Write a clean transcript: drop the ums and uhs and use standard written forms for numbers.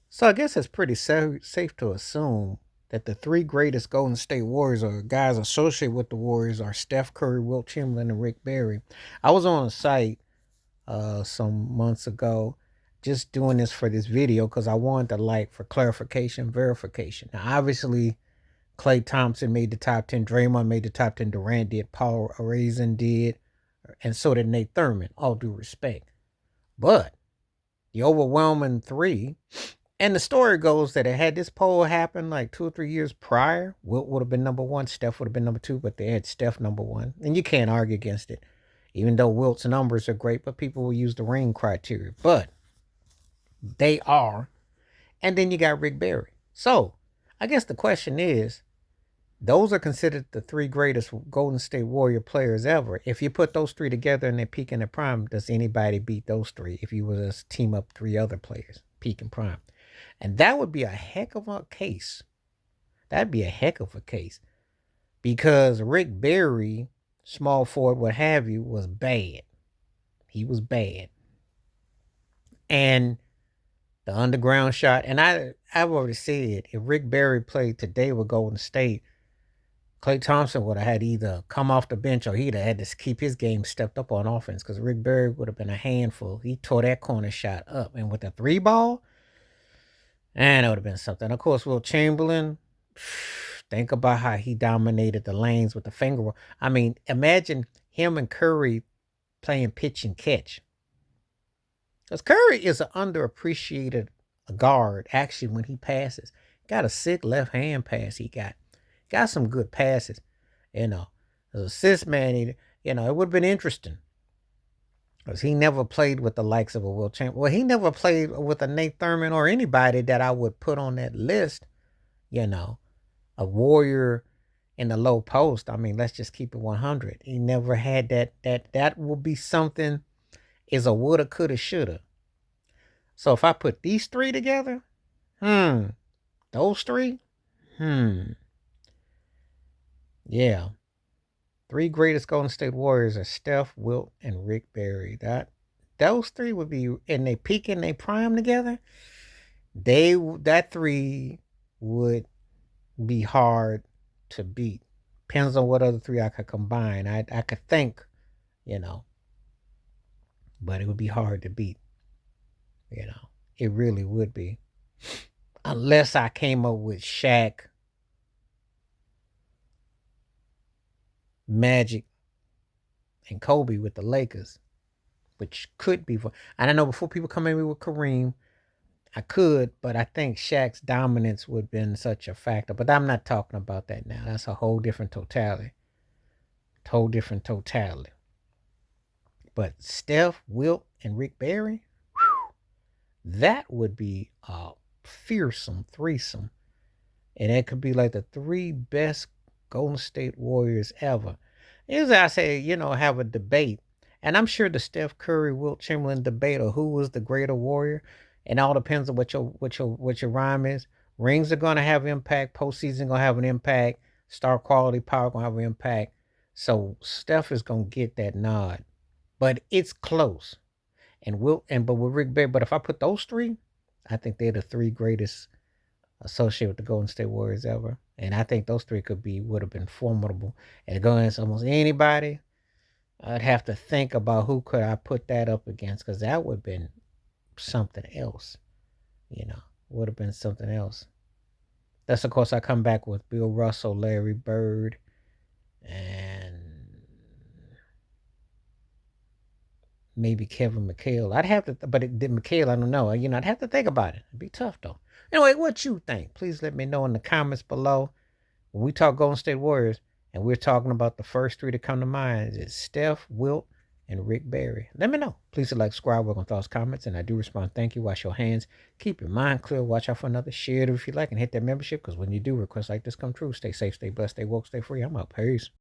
So I guess it's pretty safe to assume that the three greatest Golden State Warriors or guys associated with the Warriors are Steph Curry, Wilt Chamberlain, and Rick Barry. I was on a site some months ago just doing this for this video because I wanted to like for clarification, verification. Now, obviously, Klay Thompson made the top 10, Draymond made the top 10, Durant did, Paul Arizin did, and so did Nate Thurman, all due respect. But the overwhelming three, and the story goes that it had this poll happen like 2 or 3 years prior, Wilt would have been number one, Steph would have been number two, but they had Steph number one. And you can't argue against it, even though Wilt's numbers are great, but people will use the ring criteria. But they are. And then you got Rick Barry. So I guess the question is, those are considered the three greatest Golden State Warrior players ever. If you put those three together in their peak and their prime, does anybody beat those three if you were to team up three other players, peak and prime? And that would be a heck of a case. That'd be a heck of a case. Because Rick Barry, small forward, what have you, was bad. He was bad. And the underground shot, and I've already said, if Rick Barry played today with Golden State, Klay Thompson would have had either come off the bench or he'd have had to keep his game stepped up on offense because Rick Barry would have been a handful. He tore that corner shot up. And with the three ball, and it would have been something. Of course, Wilt Chamberlain, think about how he dominated the lanes with the finger roll. I mean, imagine him and Curry playing pitch and catch. Because Curry is an underappreciated guard, actually, when he passes. Got a sick left hand pass he got. Got some good passes. As an assist man, it would have been interesting. Because he never played with the likes of a Wilt Chamberlain. Well, he never played with a Nate Thurman or anybody that I would put on that list, a warrior in the low post. I mean, let's just keep it 100. He never had that. That will be something is a woulda, coulda, shoulda. So if I put these three together, those three, yeah. Three greatest Golden State Warriors are Steph, Wilt, and Rick Barry. Those three would be in their peak and their prime together. That three would be hard to beat. Depends on what other three I could combine. I could think, but it would be hard to beat. It really would be. Unless I came up with Shaq, Magic, and Kobe with the Lakers, which could be. And I know before people come in with Kareem, I could, but I think Shaq's dominance would have been such a factor. But I'm not talking about that now. That's a whole different totality. Whole different totality. But Steph, Wilt, and Rick Barry, that would be a fearsome threesome. And that could be like the three best Golden State Warriors ever. As I say, have a debate. And I'm sure the Steph Curry, Wilt Chamberlain debate of who was the greater warrior, and all depends on what your rhyme is. Rings are gonna have impact, postseason gonna have an impact, star quality power gonna have an impact. So Steph is gonna get that nod. But it's close. But with Rick Barry, but if I put those three, I think they're the three greatest associated with the Golden State Warriors ever. And I think those three would have been formidable. And to go against almost anybody, I'd have to think about who could I put that up against, because that would have been something else. Would have been something else. That's of course I come back with Bill Russell, Larry Bird, and maybe Kevin McHale. I'd have to, but McHale, I don't know. I'd have to think about it. It'd be tough though. Anyway, what you think? Please let me know in the comments below. When we talk Golden State Warriors, and we're talking about the first three to come to mind, is Steph, Wilt, and Rick Barry. Let me know. Please like, subscribe, work on thoughts, comments, and I do respond. Thank you. Wash your hands. Keep your mind clear. Watch out for another. Share it if you like, and hit that membership, because when you do, requests like this come true. Stay safe, stay blessed, stay woke, stay free. I'm out. Peace.